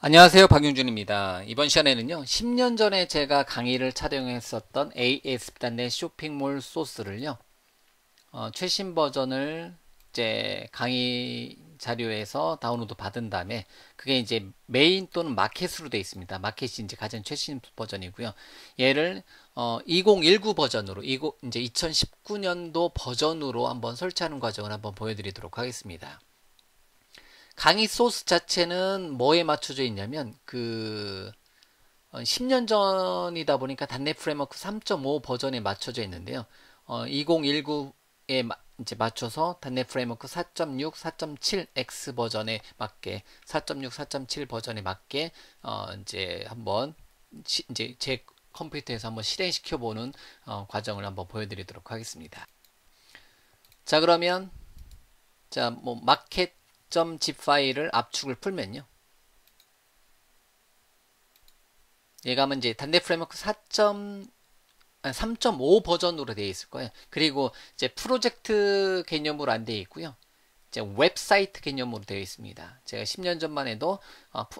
안녕하세요, 박윤준입니다. 이번 시간에는요, 10년 전에 제가 강의를 촬영했었던 ASP.NET 쇼핑몰 소스를요, 최신 버전을 이제 강의 자료에서 다운로드 받은 다음에 그게 이제 메인 또는 마켓으로 되어 있습니다. 마켓이 이제 가장 최신 버전이고요. 얘를 2019 버전으로 이제 2019년도 버전으로 한번 설치하는 과정을 한번 보여드리도록 하겠습니다. 강의 소스 자체는 뭐에 맞춰져 있냐면 10년 전이다 보니까 단넷 프레임워크 3.5 버전에 맞춰져 있는데요. 2019에 이제 맞춰서 단넷 프레임워크 4.6, 4.7 X 버전에 맞게 4.6, 4.7 버전에 맞게 이제 한번 이제 제 컴퓨터에서 한번 실행시켜 보는 과정을 한번 보여드리도록 하겠습니다. 자, 그러면 뭐 마켓.zip 파일을 압축을 풀면요. 얘가 하면 이제 단넷 프레임워크 3.5 버전으로 되어 있을 거예요. 그리고 이제 프로젝트 개념으로 안 되어 있고요. 이제 웹사이트 개념으로 되어 있습니다. 제가 10년 전만 해도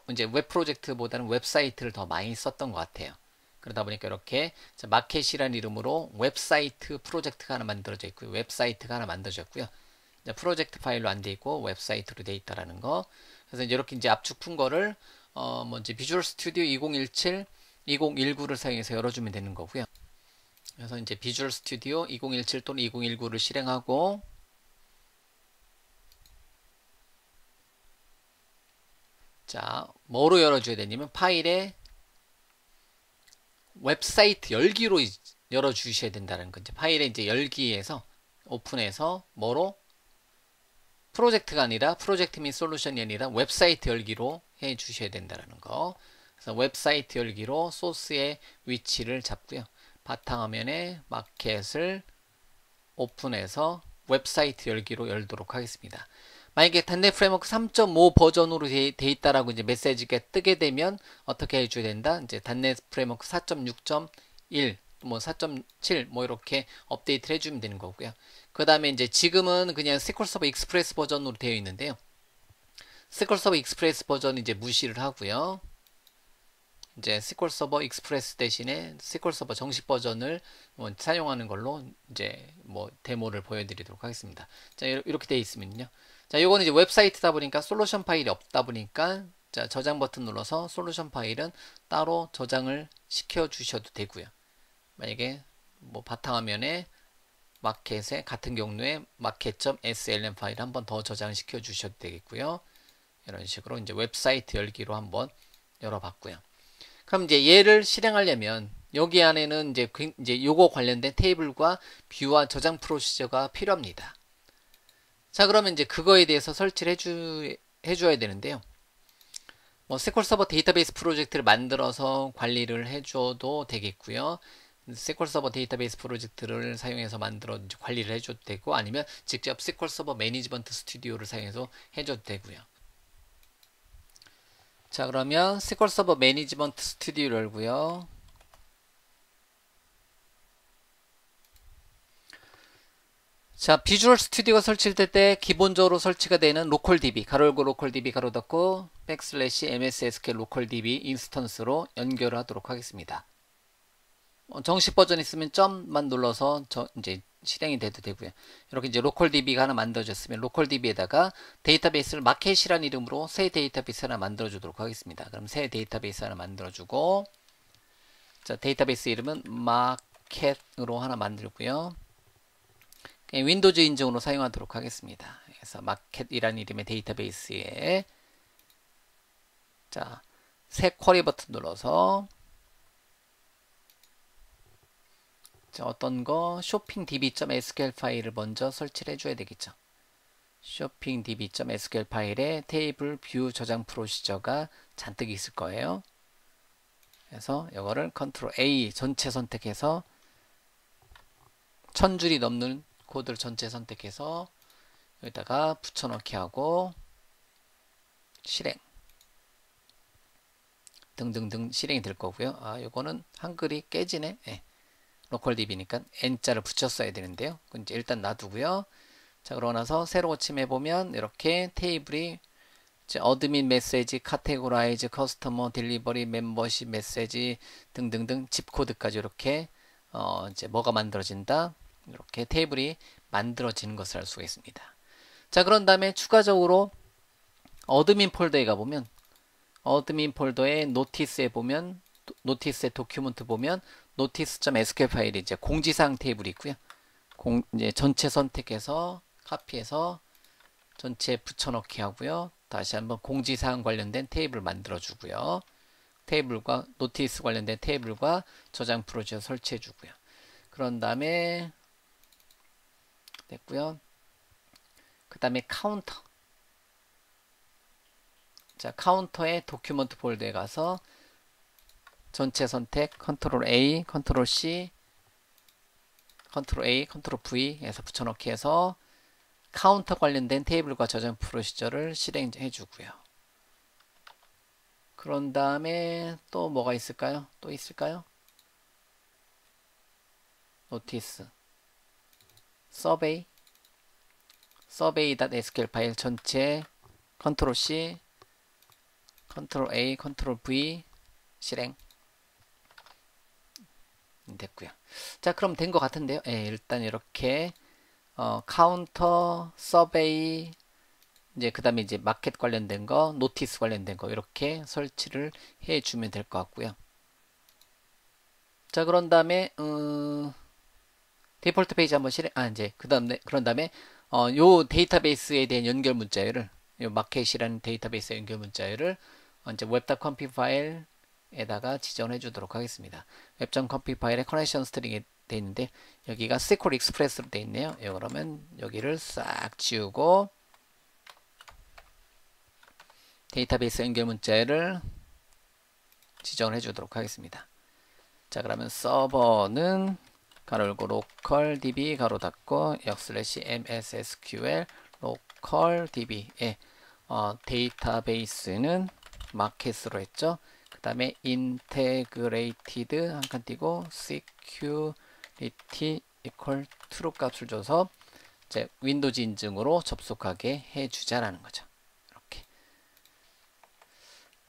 이제 웹 프로젝트보다는 웹사이트를 더 많이 썼던 것 같아요. 그러다 보니까 이렇게 마켓이라는 이름으로 웹사이트 프로젝트가 하나 만들어져 있고요. 웹사이트가 하나 만들어졌고요. 프로젝트 파일로 안 돼 있고 웹사이트로 돼 있다라는 거. 그래서 이제 이렇게 이제 압축 푼 거를 뭐 이제 비주얼 스튜디오 2017, 2019를 사용해서 열어주면 되는 거고요. 그래서 이제 비주얼 스튜디오 2017 또는 2019를 실행하고 자, 뭐로 열어줘야 되냐면 파일에 웹사이트 열기로 열어주셔야 된다는 거. 이제 파일에 이제 열기에서 오픈해서 뭐로 프로젝트가 아니라 프로젝트 및 솔루션이 아니라 웹사이트 열기로 해 주셔야 된다는 거. 그래서 웹사이트 열기로 소스의 위치를 잡고요. 바탕화면에 마켓을 오픈해서 웹사이트 열기로 열도록 하겠습니다. 만약에 단넷 프레임워크 3.5 버전으로 돼 있다라고 이제 메시지가 뜨게 되면 어떻게 해줘야 된다? 이제 단넷 프레임워크 4.6.1 뭐 4.7 뭐 이렇게 업데이트를 해주면 되는 거고요. 그 다음에 이제 지금은 그냥 SQL 서버 익스프레스 버전으로 되어 있는데요. SQL 서버 익스프레스 버전 이제 무시를 하고요. 이제 SQL 서버 익스프레스 대신에 SQL 서버 정식 버전을 사용하는 걸로 이제 뭐 데모를 보여드리도록 하겠습니다. 자, 이렇게 되어 있으면요. 자, 요거는 이제 웹사이트다 보니까 솔루션 파일이 없다 보니까 자, 저장 버튼 눌러서 솔루션 파일은 따로 저장을 시켜 주셔도 되고요. 만약에 뭐 바탕화면에 마켓에 같은 경우에 마켓.slm 파일 한번 더 저장시켜 주셔도 되겠고요. 이런 식으로 이제 웹사이트 열기로 한번 열어봤고요. 그럼 이제 얘를 실행하려면 여기 안에는 이제 요거 관련된 테이블과 뷰와 저장 프로시저가 필요합니다. 자, 그러면 이제 그거에 대해서 설치를 해줘야 되는데요. 뭐 SQL 서버 데이터베이스 프로젝트를 만들어서 관리를 해줘도 되겠고요. SQL 서버 데이터베이스 프로젝트를 사용해서 만들어 관리를 해줘도 되고 아니면 직접 SQL 서버 매니지먼트 스튜디오를 사용해서 해줘도 되고요. 자, 그러면 SQL 서버 매니지먼트 스튜디오를 열고요. 자, 비주얼 스튜디오가 설치될 때 기본적으로 설치가 되는 로컬 DB, 가로 열고 로컬 DB 가로 닫고 백슬래시 MSSQL 로컬 DB 인스턴스로 연결을 하도록 하겠습니다. 정식 버전 있으면 점만 눌러서 이제 실행이 돼도 되고요. 이렇게 이제 로컬 DB가 하나 만들어졌으면 로컬 DB에다가 데이터베이스를 마켓이라는 이름으로 새 데이터베이스 하나 만들어 주도록 하겠습니다. 그럼 새 데이터베이스 하나 만들어 주고 자, 데이터베이스 이름은 마켓으로 하나 만들고요. 윈도우즈 인증으로 사용하도록 하겠습니다. 그래서 마켓이라는 이름의 데이터베이스에 자, 새 쿼리 버튼 눌러서 자, 어떤 거 shoppingdb.sql 파일을 먼저 설치를 해줘야 되겠죠. shoppingdb.sql 파일에 테이블 뷰 저장 프로시저가 잔뜩 있을 거예요. 그래서 이거를 컨트롤 A 전체 선택해서 1000줄이 넘는 코드를 전체 선택해서 여기다가 붙여넣기 하고 실행 등등등 실행이 될 거고요. 아, 요거는 한글이 깨지네. 네. 로컬 DB니까 N자를 붙였어야 되는데요. 이제 일단 놔두고요. 자, 그러고 나서 새로 고침해 보면 이렇게 테이블이 이제 어드민 메시지, 카테고라이즈, 커스터머, 딜리버리, 멤버십 메시지 등등등 집 코드까지 이렇게 이제 뭐가 만들어진다. 이렇게 테이블이 만들어지는 것을 알 수가 있습니다. 자, 그런 다음에 추가적으로 어드민 폴더에 가보면 어드민 폴더에 노티스에 보면 노티스의 도큐먼트 보면 notice.sql 파일이 이제 공지사항 테이블이 있고요. 이제 전체 선택해서 카피해서 전체 붙여넣기 하고요. 다시 한번 공지사항 관련된 테이블 만들어 주고요. 테이블과 노티스 관련된 테이블과 저장 프로지어 설치해 주고요. 그런 다음에 됐고요. 그 다음에 카운터. 자, 카운터의 도큐먼트 폴더에 가서 전체 선택 컨트롤 A, 컨트롤 C, 컨트롤 A, 컨트롤 V에서 붙여넣기 해서 카운터 관련된 테이블과 저장 프로시저를 실행해 주고요. 그런 다음에 또 뭐가 있을까요? 또 있을까요? 노티스, 서베이, survey.sql 파일 전체 컨트롤 C, 컨트롤 A, 컨트롤 V 실행 됐고요. 자, 그럼 된 것 같은데요. 예, 일단 이렇게 카운터, 서베이, 이제 그 다음에 이제 마켓 관련된 거, 노티스 관련된 거 이렇게 설치를 해주면 될 것 같고요. 자, 그런 다음에 디폴트 페이지 한번 실행. 이제 그런 다음에 요 데이터베이스에 대한 연결 문자열을 요 마켓이라는 데이터베이스 연결 문자열을 이제 web.config 파일에다가 지정해 주도록 하겠습니다. web.config 파일에 커넥션 스트링이 돼 있는데 여기가 SQL 익스프레스로 돼 있네요. 그러면 여기를 싹 지우고 데이터베이스 연결 문자열을 지정을 해주도록 하겠습니다. 자, 그러면 서버는 가로 열고 local db 가로 닫고 /mssql local db에 데이터베이스는 마켓으로 했죠. 그 다음에 integrated 한 칸 띄고 security equal true 값을 줘서 이제 윈도우즈 인증으로 접속하게 해주자라는 거죠. 이렇게.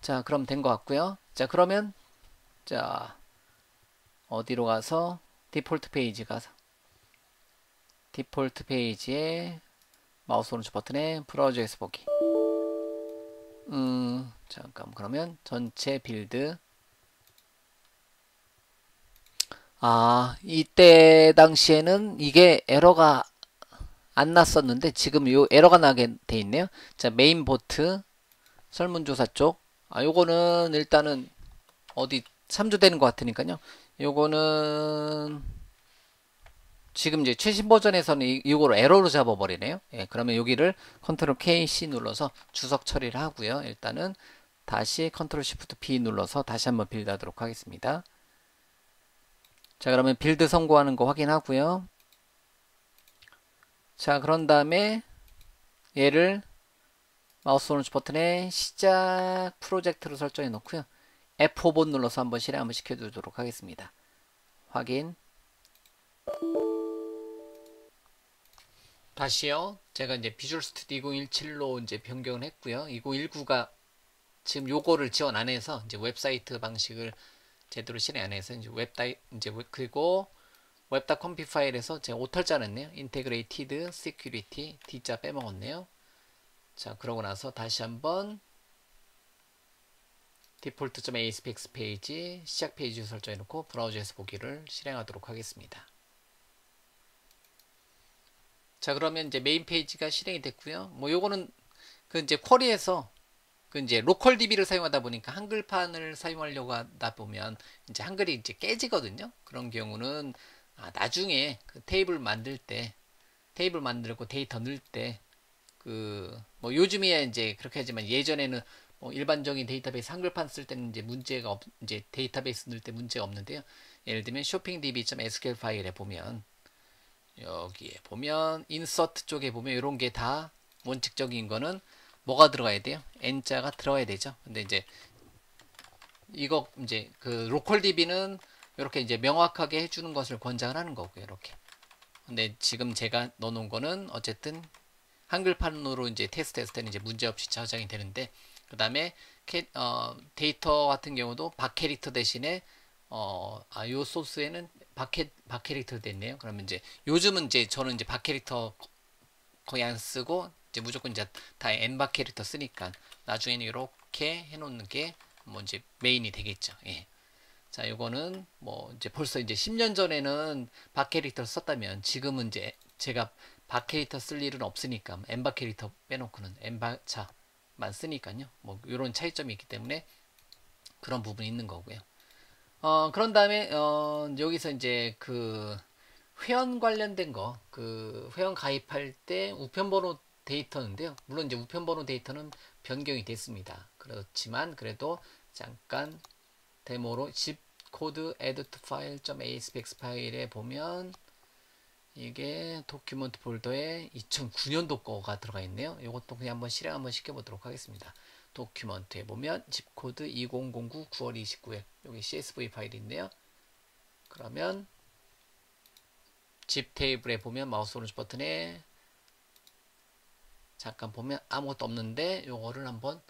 자, 그럼 된 것 같고요. 자, 그러면 자 어디로 가서 디폴트 페이지 가서 디폴트 페이지에 마우스 오른쪽 버튼에 브라우저에서 보기. 잠깐 그러면 전체 빌드. 이때 당시에는 이게 에러가 안 났었는데 지금 요 에러가 나게 돼 있네요. 자, 메인 보트 설문조사 쪽. 요거는 일단은 어디 참조되는 것 같으니까요. 요거는 지금 이제 최신 버전에서는 이거를 에러로 잡아버리네요. 예, 그러면 여기를 컨트롤 K, C 눌러서 주석 처리를 하고요. 일단은 다시 컨트롤 시프트 B 눌러서 다시 한번 빌드 하도록 하겠습니다. 자, 그러면 빌드 성공하는 거 확인하고요. 자, 그런 다음에 얘를 마우스 오른쪽 버튼에 시작 프로젝트로 설정해 놓고요. F5번 눌러서 한번 실행 한번 시켜주도록 하겠습니다. 확인. 다시요. 제가 이제 비주얼 스튜디오 2017로 이제 변경을 했고요. 2019가 지금 요거를 지원 안 해서 이제 웹사이트 방식을 제대로 실행 안 해서 이제 그리고 web.config 파일에서 제가 오탈자 냈네요. integrated security D자 빼먹었네요. 자, 그러고 나서 다시 한번 default.aspx 페이지 시작 페이지 설정해 놓고 브라우저에서 보기를 실행하도록 하겠습니다. 자, 그러면 이제 메인 페이지가 실행이 됐고요. 뭐 요거는 그 이제 쿼리에서 그 이제 로컬 DB를 사용하다 보니까 한글판을 사용하려고 하다 보면 이제 한글이 이제 깨지거든요. 그런 경우는 나중에 그 테이블 만들고 데이터 넣을 때 그 뭐 요즘이야 이제 그렇게 하지만 예전에는 뭐 일반적인 데이터베이스 한글판 쓸 때는 이제 이제 데이터베이스 넣을 때 문제가 없는데요. 예를 들면 shoppingdb.sql 파일에 보면 여기에 보면 인서트 쪽에 보면 이런 게 다 원칙적인 거는 뭐가 들어가야 돼요? n자가 들어가야 되죠. 근데 이제 이거 이제 그 로컬 DB는 이렇게 이제 명확하게 해주는 것을 권장을 하는 거고요. 이렇게. 근데 지금 제가 넣어놓은 거는 어쨌든 한글판으로 이제 테스트했을 때는 이제 문제없이 저장이 되는데, 그 다음에 데이터 같은 경우도 박 캐릭터 대신에 요 소스에는 박 캐릭터 됐네요. 그러면 이제 요즘은 이제 저는 이제 박 캐릭터 거의 안 쓰고 이제 무조건 이제 다 엔박 캐릭터 쓰니까 나중에는 이렇게 해놓는 게 뭐 이제 메인이 되겠죠. 예. 자, 요거는 뭐 이제 벌써 이제 10년 전에는 박 캐릭터를 썼다면 지금은 이제 제가 박 캐릭터 쓸 일은 없으니까 엔박 캐릭터 빼놓고는 엔박차만 쓰니까요. 뭐 이런 차이점이 있기 때문에 그런 부분이 있는 거고요. 그런 다음에 여기서 이제 그 회원 관련된 거, 그 회원 가입할 때 우편번호 데이터인데요. 물론 이제 우편번호 데이터는 변경이 됐습니다. 그렇지만 그래도 잠깐 데모로 zip 코드 edit file.aspx 파일에 보면 이게 도큐먼트 폴더에 2009년도 거가 들어가 있네요. 이것도 그냥 한번 실행 한번 시켜보도록 하겠습니다. 도큐먼트에 보면 zip 코드 2009 9월 29일 여기 CSV 파일이 있네요. 그러면 zip 테이블에 보면 마우스 오른쪽 버튼에 잠깐 보면 아무것도 없는데 요거를 한번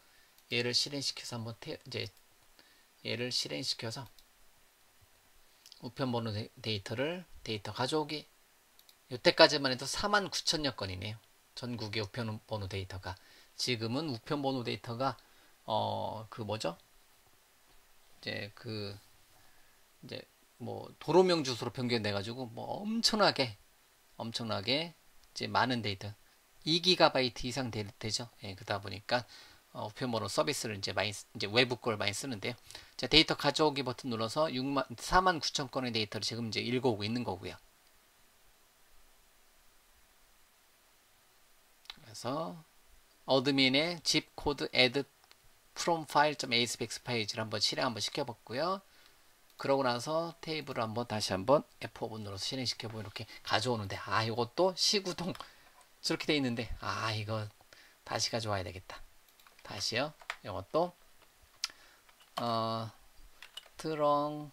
얘를 실행시켜서 한번 이제 얘를 실행시켜서 우편번호 데이터 가져오기. 이때까지만 해도 49,000여 건이네요. 전국의 우편번호 데이터가. 지금은 우편번호 데이터가 그 뭐죠? 이제 뭐 도로명 주소로 변경돼 가지고 뭐 엄청나게 이제 많은 데이터 2GB 이상 되죠. 예, 그러다 보니까 우편번호 서비스를 이제 외부 걸 많이 쓰는데요. 자, 데이터 가져오기 버튼 눌러서 49,000건의 데이터를 지금 이제 읽어오고 있는 거고요. 그래서 어드민의 zip 코드 add from file.aspx 페이지를 한번 실행 한번 시켜봤고요. 그러고 나서 테이블을 한번 다시 한번 F5번 눌러서 실행시켜보면 이렇게 가져오는데, 이것도 시구동 저렇게 돼 있는데, 이거 다시 가져와야 되겠다. 다시요. 이것도 트렁케이트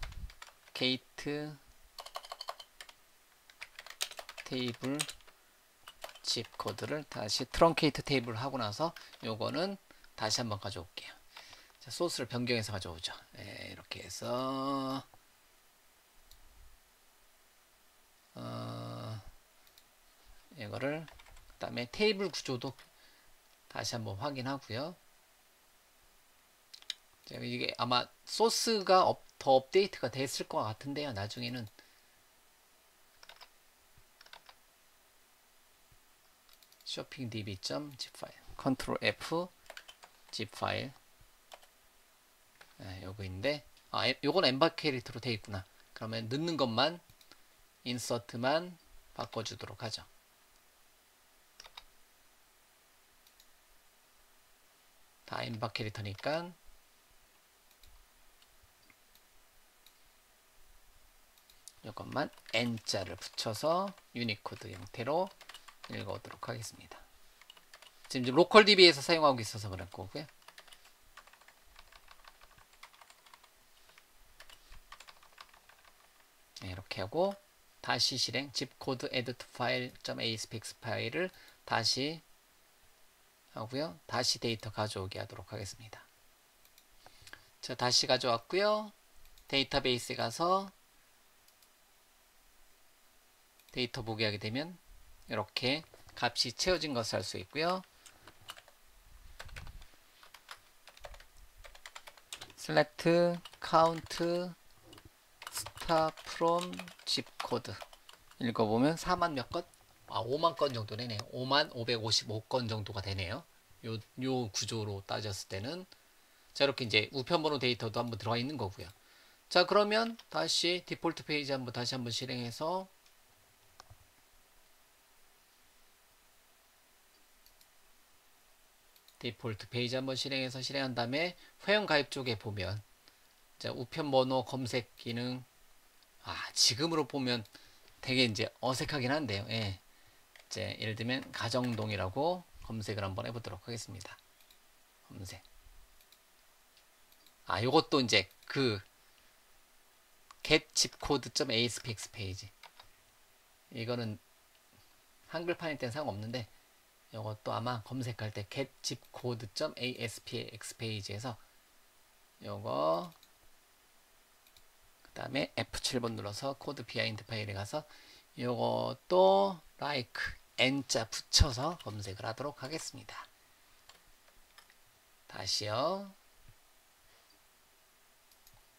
테이블 zip 코드를 다시 트렁케이트 테이블 하고 나서 요거는 다시 한번 가져올게요. 자, 소스를 변경해서 가져오죠. 이렇게 해서 이거를 그 다음에 테이블 구조도 다시 한번 확인하고요. 이게 아마 소스가 더 업데이트가 됐을 것 같은데요. 나중에는 쇼핑 db.zip 파일 컨트롤 F zip 파일 요거인데 요건 엔박 캐릭터로 되어 있구나. 그러면 넣는 것만 인서트만 바꿔주도록 하죠. 다 엔박 캐릭터니까 이것만 N자를 붙여서 유니코드 형태로 읽어오도록 하겠습니다. 지금 로컬 DB에서 사용하고 있어서 그럴 거고요. 이렇게 하고 다시 실행 zip 코드 edit file.aspx 파일을 다시 하고요. 다시 데이터 가져오게 하도록 하겠습니다. 자, 다시 가져왔고요. 데이터베이스에 가서 데이터 보기 하게 되면 이렇게 값이 채워진 것을 알 수 있고요. select count start from zip code 읽어보면 4만 몇 건? 5만 건 정도 되네요. 5만 555건 정도가 되네요. 요 구조로 따졌을 때는. 자, 이렇게 이제 우편번호 데이터도 한번 들어가 있는 거고요. 자, 그러면 다시 디폴트 페이지 다시 한번 실행해서 디폴트 페이지 한번 실행해서 실행한 다음에 회원 가입 쪽에 보면 자, 우편번호 검색 기능 지금으로 보면 되게 이제 어색하긴 한데요. 예. 이제 예를 들면 가정동이라고 검색을 한번 해보도록 하겠습니다. 검색. 요것도 이제 그 get.zipcode.aspx 페이지. 이거는 한글판일 땐 상관없는데 이것도 아마 검색할 때 get.zipcode.aspx 페이지에서 요거 그 다음에 F7번 눌러서 코드 비하인드 파일에 가서 요것도 like n자 붙여서 검색을 하도록 하겠습니다. 다시요.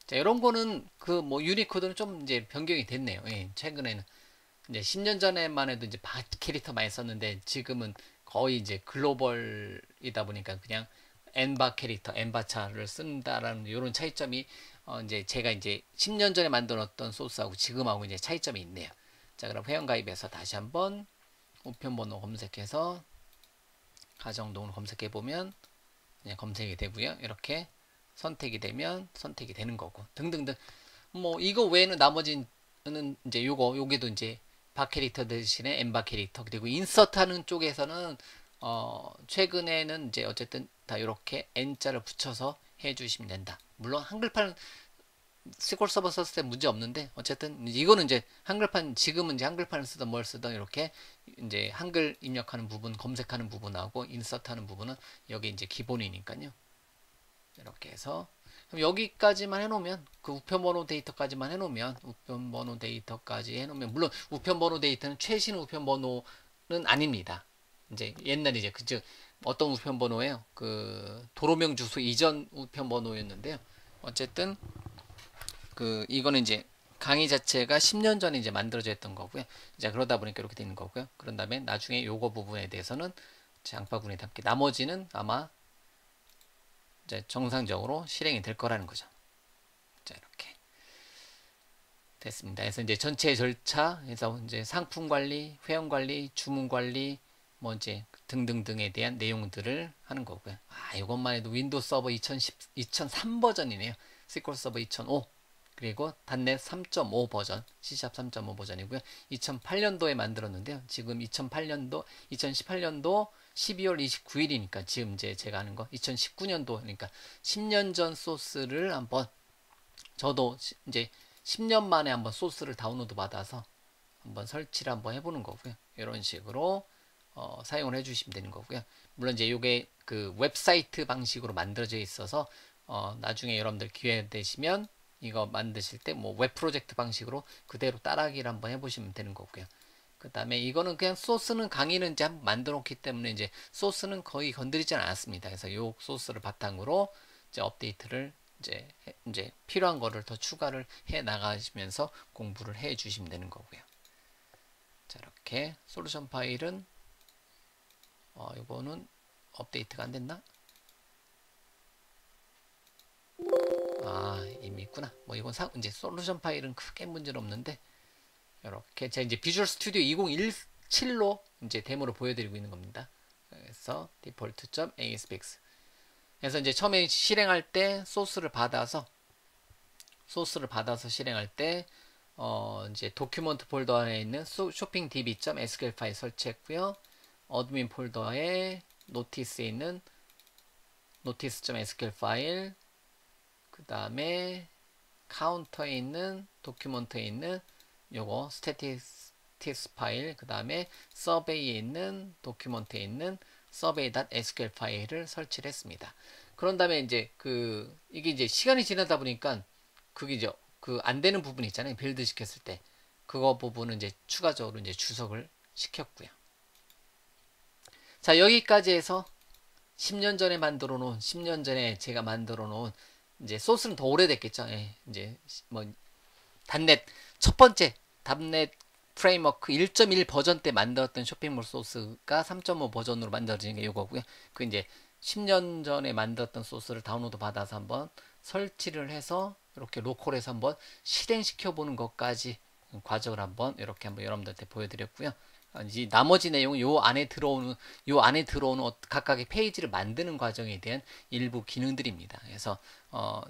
자, 이런 거는 그 뭐 유니코드는 좀 이제 변경이 됐네요. 예, 최근에는 이제 10년 전에만 해도 이제 바 캐릭터 많이 썼는데 지금은 거의 이제 글로벌이다 보니까 그냥 엔바 캐릭터, 엔바차를 쓴다라는 이런 차이점이 이제 제가 이제 10년 전에 만들었던 소스하고 지금하고 이제 차이점이 있네요. 자, 그럼 회원가입에서 다시 한번 우편번호 검색해서 가정동을 검색해 보면 그냥 검색이 되고요. 이렇게 선택이 되면 선택이 되는 거고 등등등. 뭐 이거 외에는 나머지는 이제 요게도 이제 바 캐릭터 대신에 엔바 캐릭터 그리고 인서트하는 쪽에서는 최근에는 이제 어쨌든 다 이렇게 n자를 붙여서 해주시면 된다. 물론 한글판 SQL 서버 썼을 때 문제 없는데 어쨌든 이거는 이제 한글판 지금은 이제 한글판을 쓰든 뭘 쓰든 이렇게 이제 한글 입력하는 부분 검색하는 부분하고 인서트하는 부분은 여기 이제 기본이니까요. 이렇게 해서 그럼 여기까지만 해놓으면 그 우편번호 데이터까지만 해놓으면 우편번호 데이터까지 해놓으면 물론 우편번호 데이터는 최신 우편번호는 아닙니다. 이제 옛날에 이제 그즉 어떤 우편번호예요? 그 도로명 주소 이전 우편번호였는데요. 어쨌든 그 이거는 이제 강의 자체가 10년 전에 이제 만들어졌던 거고요. 이제 그러다 보니까 이렇게 되는 거고요. 그런 다음에 나중에 요거 부분에 대해서는 장바구니에 담게 나머지는 아마 이제 정상적으로 실행이 될 거라는 거죠. 자, 이렇게 됐습니다. 그래서 이제 전체 절차, 그래서 이제 상품 관리, 회원 관리, 주문 관리, 뭐 이제 등등등에 대한 내용들을 하는 거고요. 아, 이것만 해도 윈도우 서버 2003 버전이네요. SQL 서버 2005. 그리고 .NET 3.5 버전, C# 3.5 버전이고요. 2008년도에 만들었는데요. 지금 2018년도 12월 29일이니까 지금 이제 제가 하는 거 2019년도 그러니까 10년 전 소스를 한번 저도 이제 10년 만에 한번 소스를 다운로드 받아서 한번 설치를 한번 해보는 거고요. 이런 식으로 사용을 해주시면 되는 거고요. 물론 이제 이게 그 웹사이트 방식으로 만들어져 있어서 나중에 여러분들 기회 되시면 이거 만드실 때 뭐 웹 프로젝트 방식으로 그대로 따라하기를 한번 해보시면 되는 거고요. 그 다음에 이거는 그냥 소스는 강의는 이제 한번 만들어 놓기 때문에 이제 소스는 거의 건드리지 않았습니다. 그래서 이 소스를 바탕으로 이제 업데이트를 이제 필요한 거를 더 추가를 해 나가시면서 공부를 해 주시면 되는 거고요. 자, 이렇게 솔루션 파일은 이거는 업데이트가 안 됐나? 아, 이미 있구나. 뭐 이건 이제 솔루션 파일은 크게 문제는 없는데 이렇게 제가 이제 비주얼 스튜디오 2017로 이제 데모를 보여드리고 있는 겁니다. 그래서 default.aspx 그래서 이제 처음에 실행할 때 소스를 받아서 실행할 때 이제 도큐먼트 폴더 안에 있는 쇼핑 db.sql 파일 설치했고요. 어드민 폴더에 노티스에 있는 notice.sql 파일 그 다음에 카운터에 있는 도큐먼트에 있는 요거 스태티스 파일 그 다음에 서베이에 있는 도큐먼트에 있는 survey.sql 파일을 설치를 했습니다. 그런 다음에 이제 이게 이제 시간이 지나다 보니까 그게 이제 그 안 되는 부분 있잖아요. 빌드 시켰을 때 그거 부분은 이제 추가적으로 이제 주석을 시켰고요. 자, 여기까지 해서 10년 전에 만들어 놓은 10년 전에 제가 만들어 놓은 이제 소스는 더 오래됐겠죠. 예, 이제 뭐 단넷 첫 번째 단넷 프레임워크 1.1 버전 때 만들었던 쇼핑몰 소스가 3.5 버전으로 만들어진 게 이거고요. 그 이제 10년 전에 만들었던 소스를 다운로드 받아서 한번 설치를 해서 이렇게 로컬에서 한번 실행시켜 보는 것까지 과정을 한번 이렇게 한번 여러분들한테 보여드렸고요. 이제 나머지 내용은 요 안에 들어오는 각각의 페이지를 만드는 과정에 대한 일부 기능들입니다. 그래서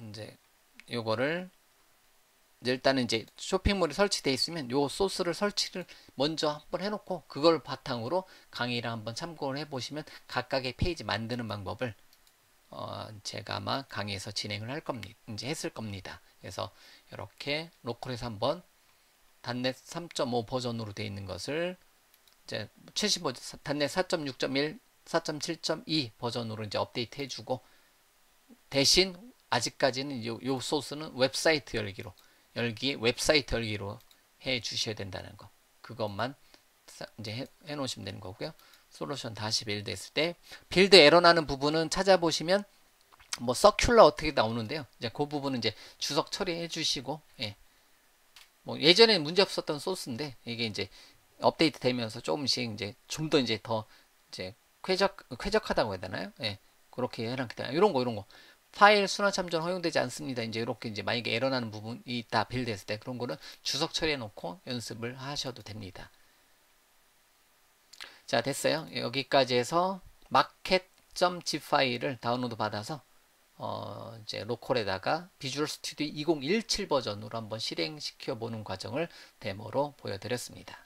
이제 요거를 일단은 이제 쇼핑몰이 설치되어 있으면 요 소스를 설치를 먼저 한번 해놓고 그걸 바탕으로 강의를 한번 참고를 해보시면 각각의 페이지 만드는 방법을 제가 아마 강의에서 진행을 할 겁니다. 이제 했을 겁니다. 그래서 이렇게 로컬에서 한번 .NET 3.5 버전으로 되어 있는 것을 이제 최신 버전 단넷 4.6.1, 4.7.2 버전으로 이제 업데이트 해주고, 대신 아직까지는 요 소스는 웹사이트 열기 웹사이트 열기로 해 주셔야 된다는 거. 그것만 이제 해 놓으시면 되는 거고요. 솔루션 다시 빌드 했을 때 빌드 에러 나는 부분은 찾아보시면 뭐 서큘러 어떻게 나오는데요. 이제 그 부분은 이제 주석 처리해 주시고, 예. 뭐 예전에는 문제 없었던 소스인데 이게 이제 업데이트 되면서 조금씩 이제 좀 더 이제 더 이제 쾌적하다고 해야 되나요? 예. 그렇게 해놨기 때문에 이런 거 파일 순환 참조는 허용되지 않습니다. 이제 이렇게 이제 만약에 에러 나는 부분이 있다 빌드했을 때 그런 거는 주석 처리해 놓고 연습을 하셔도 됩니다. 자, 됐어요. 여기까지 해서 market.zip 파일을 다운로드 받아서 이제 로컬에다가 비주얼 스튜디오 2017 버전으로 한번 실행시켜 보는 과정을 데모로 보여드렸습니다.